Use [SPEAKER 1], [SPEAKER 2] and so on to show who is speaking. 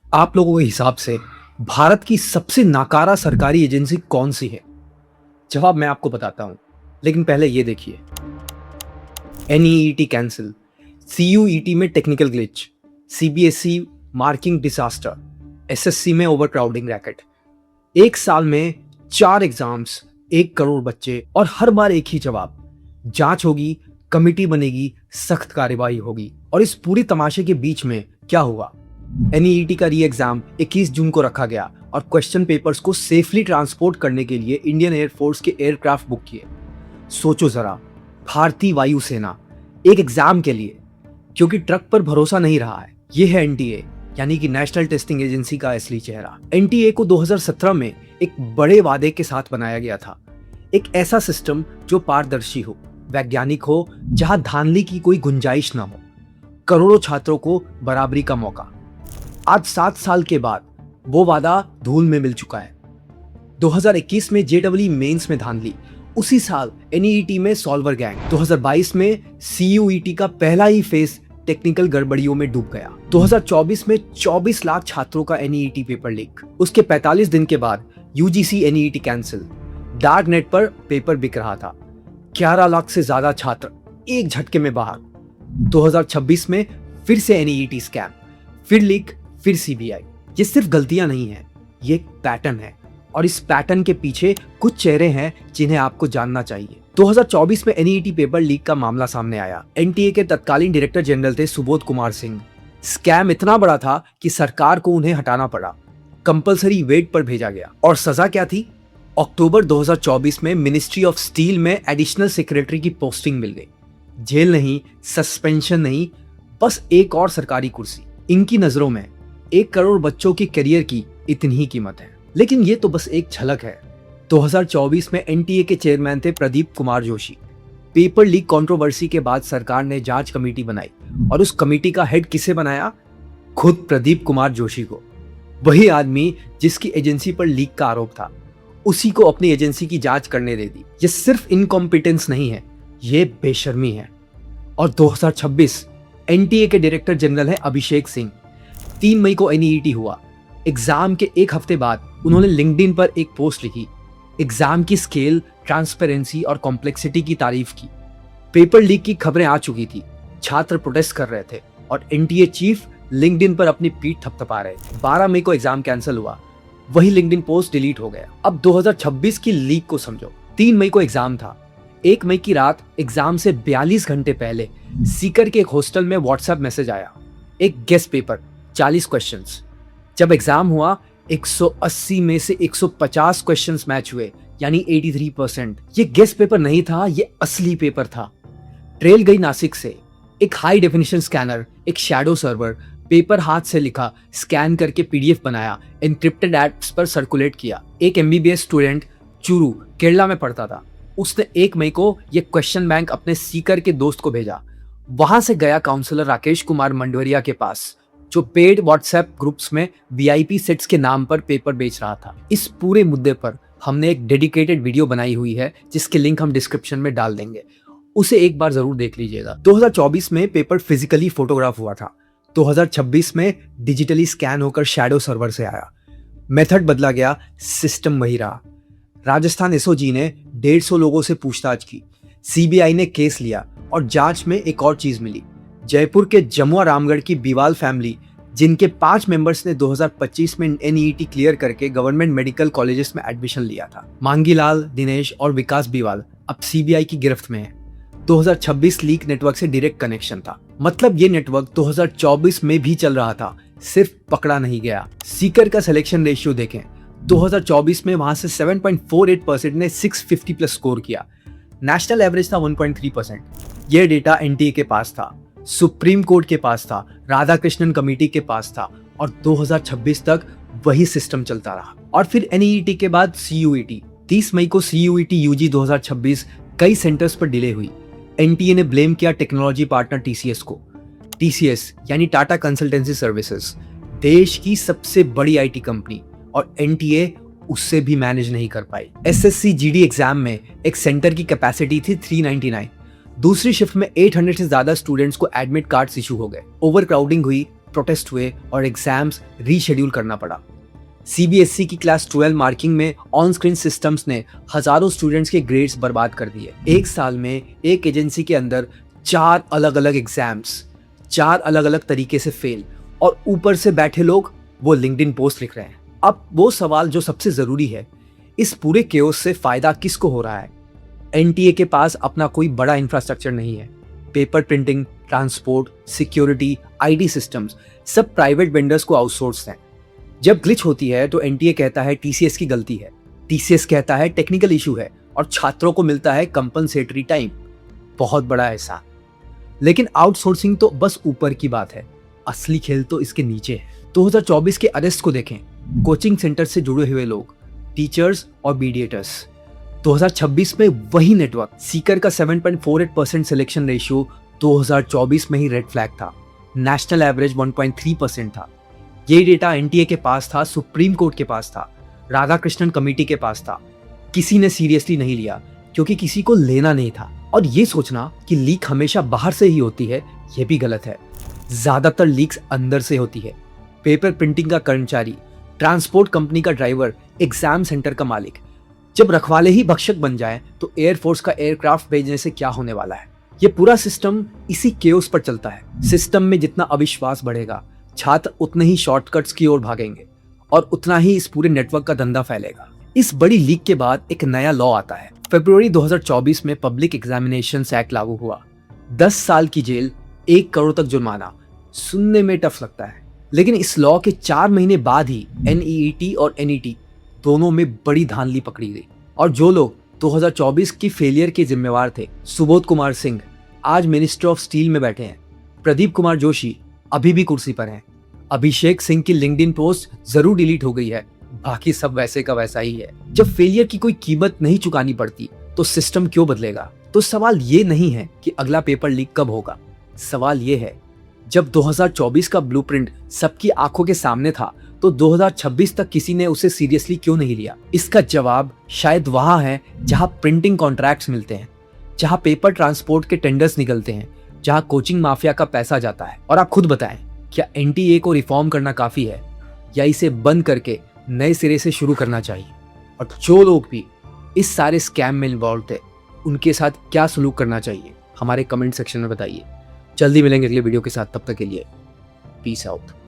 [SPEAKER 1] आप लोगों के हिसाब से भारत की सबसे नाकारा सरकारी एजेंसी कौन सी है? जवाब मैं आपको बताता हूं, लेकिन पहले ये देखिए। एनईईटी कैंसिल, सीयूईटी में technical glitch, CBSE marking disaster, SSC में ओवरक्राउडिंग रैकेट। एक साल में 4 एग्जाम्स, 1 करोड़ बच्चे और हर बार एक ही जवाब। जांच होगी, कमिटी बनेगी, सख्त कार्यवाही होगी। और इस पूरी तमाशे के बीच में क्या हुआ? एनईईटी का री एग्जाम 21 जून को रखा गया और क्वेश्चन पेपर्स को सेफली ट्रांसपोर्ट करने के लिए इंडियन एयरफोर्स के एयरक्राफ्ट बुक किए। सोचो जरा, भारतीय वायुसेना एक एग्जाम के लिए, क्योंकि ट्रक पर भरोसा नहीं रहा है। ये है एनटीए, यानी कि नेशनल टेस्टिंग एजेंसी का असली चेहरा। एनटीए को 2017 में एक बड़े वादे के साथ बनाया गया था, एक ऐसा सिस्टम जो पारदर्शी हो, वैज्ञानिक हो, जहां धांधली की कोई गुंजाइश ना हो, करोड़ों छात्रों को बराबरी का मौका। आज 7 साल के बाद वो वादा धूल में मिल चुका है। 2021 में जेडब्ल्यू मेंस में धांधली, उसी साल एनईईटी में सॉल्वर गैंग, 2022 में सीयूईटी का पहला ही फेज टेक्निकल गड़बड़ियों में डूब गया। 2024 में 24 लाख छात्रों का एनईईटी पेपर लीक, उसके 45 दिन के बाद UGC NEET cancel. Dark net पर पेपर बिक रहा था, 11 लाख से ज्यादा छात्र एक झटके में बाहर। 2026 में फिर से एनईईटी स्कैम, फिर लीक, फिर सीबीआई। ये सिर्फ गलतियां नहीं है, ये एक पैटर्न है और इस पैटर्न के पीछे कुछ चेहरे हैं जिन्हें आपको जानना चाहिए। 2024 में एनईईटी पेपर लीक का मामला सामने आया। एनटीए के तत्कालीन डायरेक्टर जनरल थे सुबोध कुमार सिंह। स्कैम इतना बड़ा था कि सरकार को उन्हें हटाना पड़ा, कंपलसरी वेट पर भेजा गया। और सजा क्या थी? अक्टूबर 2024 में मिनिस्ट्री ऑफ स्टील में एडिशनल सेक्रेटरी की पोस्टिंग मिल गई। जेल नहीं, सस्पेंशन नहीं, बस एक और सरकारी कुर्सी। इनकी नजरों में 1 करोड़ बच्चों के करियर की इतनी ही कीमत है। लेकिन ये तो बस एक झलक है। 2024 में एनटीए के चेयरमैन थे Pradeep Kumar Joshi. Paper leak controversy के बाद सरकार ने जांच कमेटी बनाई और उस कमेटी का हेड किसे बनाया? खुद प्रदीप कुमार जोशी को। वही आदमी जिसकी एजेंसी पर लीक का आरोप था, उसी को अपनी एजेंसी की जांच करने दे दी। ये सिर्फ इनकॉम्पिटेंस नहीं है, ये बेशर्मी है। और 2026 एनटीए के डायरेक्टर जनरल है अभिषेक सिंह। 3 मई को एनईईटी हुआ। एग्जाम के एक हफ्ते बाद उन्होंने लिंक्डइन पर एक पोस्ट लिखी, एग्जाम की स्केल, ट्रांसपेरेंसी और कॉम्प्लेक्सिटी की तारीफ की। पेपर लीक की खबरें आ चुकी थी, छात्र प्रोटेस्ट कर रहे थे और एनटीए चीफ लिंक्डइन पर अपनी पीठ थपथपा रहे थे। 12 मई को एग्जाम कैंसिल हुआ, वही लिंक्डइन पोस्ट डिलीट हो गया। अब 2026 की लीक को समझो। 3 मई को एग्जाम था। 1 मई की रात एग्जाम से 42 घंटे पहले सीकर के एक हॉस्टल में व्हाट्सएप मैसेज आया, एक गेस्ट पेपर, 40 क्वेश्चंस। जब एग्जाम हुआ 180 में से 150 क्वेश्चंस मैच हुए, यानी 83%। ये गेस्ट पेपर नहीं था, ये असली पेपर था। ट्रेल गई नासिक से, एक हाई डेफिनेशन स्कैनर, एक शैडो सर्वर, पेपर हाथ से लिखा, स्कैन करके पीडीएफ बनाया, एनक्रिप्टेड एप्स पर सर्कुलेट किया। एक एमबीबीएस स्टूडेंट चूरू केरला में पढ़ता था, उसने 1 मई को ये क्वेश्चन बैंक अपने सीकर के दोस्त को भेजा। वहां से गया काउंसलर राकेश कुमार मंडवरिया के पास, जो पेड व्हाट्सएप ग्रुप्स में वीआईपी सेट्स के नाम पर पेपर बेच रहा था। इस पूरे मुद्दे पर हमने एक डेडिकेटेड वीडियो बनाई हुई है, जिसके लिंक हम डिस्क्रिप्शन में डाल देंगे, उसे एक बार जरूर देख लीजिएगा। 2024 में पेपर फिजिकली फोटोग्राफ हुआ था, 2026 में डिजिटली स्कैन होकर शैडो सर्वर से आया। मेथड बदला गया, सिस्टम वही रहा। राजस्थान एसओजी ने 150 लोगों से पूछताछ की, सीबीआई ने केस लिया और जांच में एक और चीज मिली। जयपुर के जमुआ रामगढ़ की बीवाल फैमिली, जिनके 5 मेंबर्स ने 2025 में एनईईटी क्लियर करके गवर्नमेंट मेडिकल कॉलेजेस में एडमिशन लिया था। मांगीलाल, दिनेश और विकास बीवाल अब सीबीआई की गिरफ्त में है। 2026 लीक नेटवर्क से डायरेक्ट कनेक्शन था, मतलब ये नेटवर्क 2024 में भी चल रहा था, सिर्फ पकड़ा नहीं गया। सीकर का सिलेक्शन रेशियो देखें, 2024 में वहां से 7.48% ने 650 प्लस स्कोर किया। नेशनल एवरेज था 1.3%। यह डेटा एनटीए के पास था, सुप्रीम कोर्ट के पास था, राधाकृष्णन कमेटी के पास था और 2026 तक वही सिस्टम चलता रहा। और फिर एनईईटी के बाद सीयूईटी। 30 मई को सीयूईटी यूजी 2026 कई सेंटर्स पर डिले हुई। एनटीए ने ब्लेम किया टेक्नोलॉजी पार्टनर टीसीएस को। टीसीएस यानी टाटा कंसल्टेंसी सर्विसेज, देश की सबसे बड़ी आईटी कंपनी, और एनटीए उससे भी मैनेज नहीं कर पाई। एसएससी जीडी एग्जाम में एक सेंटर की कैपेसिटी थी 399, दूसरी शिफ्ट में 800 से ज्यादा स्टूडेंट्स को एडमिट कार्ड्स इशू हो गए। ओवरक्राउडिंग हुई, प्रोटेस्ट हुए और एग्जाम्स रीशेड्यूल करना पड़ा। सीबीएसई की क्लास 12 मार्किंग में ऑन स्क्रीन सिस्टम्स ने हजारों स्टूडेंट्स के ग्रेड्स बर्बाद कर दिए। एक साल में एक एजेंसी के अंदर 4 अलग अलग एग्जाम्स, 4 अलग अलग तरीके से फेल, और ऊपर से बैठे लोग वो लिंक्डइन पोस्ट लिख रहे हैं। अब वो सवाल जो सबसे जरूरी है, इस पूरे केओस से फायदा किसको हो रहा है? एनटीए के पास अपना कोई बड़ा इंफ्रास्ट्रक्चर नहीं है। Paper printing, transport, security, IT systems सब प्राइवेट वेंडर्स को आउटसोर्स हैं। जब ग्लिच होती है तो एनटीए कहता है टीसीएस की गलती है, टीसीएस कहता है टेक्निकल इशू है, और छात्रों को मिलता है कंपनसेटरी टाइम। बहुत बड़ा एहसान। लेकिन आउटसोर्सिंग तो बस ऊपर की बात है, असली खेल तो इसके नीचे है। 2024 के अरेस्ट को देखें। कोचिंग सेंटर से जुड़े हुए लोग, टीचर्स और मीडिएटर्स। 2026 में वही नेटवर्क। सीकर का 7.48% सिलेक्शन रेशियो 2024 में ही रेड फ्लैग था। नेशनल एवरेज 1.3% था। ये डेटा एनटीए के पास था, सुप्रीम कोर्ट के पास था, राधाकृष्णन कमेटी के पास था। किसी ने सीरियसली नहीं लिया क्योंकि किसी को लेना नहीं था। और ये सोचना कि लीक हमेशा बाहर से ही होती है, ये भी गलत है। ज्यादातर लीक्स अंदर से होती है। पेपर प्रिंटिंग का कर्मचारी, ट्रांसपोर्ट कंपनी का ड्राइवर, एग्जाम सेंटर का मालिक, जब रखवाले ही भक्षक बन जाए तो एयरफोर्स का एयरक्राफ्ट भेजने से क्या होने वाला है? ये पूरा सिस्टम इसी केओस पर चलता है। सिस्टम में जितना अविश्वास बढ़ेगा, छात्र उतने ही शॉर्टकट्स की ओर भागेंगे और उतना ही इस पूरे नेटवर्क का धंधा फैलेगा। इस बड़ी लीक के बाद एक नया लॉ आता है। फरवरी 2024 में पब्लिक एग्जामिनेशंस एक्ट लागू हुआ। 10 साल की जेल, 1 करोड़ तक जुर्माना। सुनने में टफ लगता है, लेकिन इस लॉ के 4 महीने बाद ही एनईईटी और एनईटी दोनों में बड़ी धांधली पकड़ी गई। और जो लोग 2024 की फेलियर के जिम्मेवार थे, सुबोध कुमार सिंह आज मिनिस्टर ऑफ स्टील में बैठे हैं। प्रदीप कुमार जोशी अभी भी कुर्सी पर हैं। अभिषेक सिंह की लिंक्डइन पोस्ट जरूर डिलीट हो गई है, बाकी सब वैसे का वैसा ही है। जब फेलियर की कोई कीमत नहीं चुकानी पड़ती तो सिस्टम क्यों बदलेगा? तो सवाल ये नहीं है कि अगला पेपर लीक कब होगा। सवाल ये है, जब 2024 का ब्लूप्रिंट सबकी आंखों के सामने था तो 2026 तक किसी ने उसे सीरियसली क्यों नहीं लिया? इसका जवाब शायद वहां है जहां प्रिंटिंग कॉन्ट्रैक्ट्स मिलते हैं, जहां पेपर ट्रांसपोर्ट के टेंडर्स निकलते हैं, जहां कोचिंग माफिया का पैसा जाता है। और आप खुद बताएं, क्या एनटीए को रिफॉर्म करना काफी है या इसे बंद करके नए सिरे से शुरू करना चाहिए? और जो लोग भी इस सारे स्कैम में इन्वॉल्व थे, उनके साथ क्या सलूक करना चाहिए? हमारे कमेंट सेक्शन में बताइए। जल्दी मिलेंगे अगले वीडियो के साथ, तब तक के लिए पीस आउट।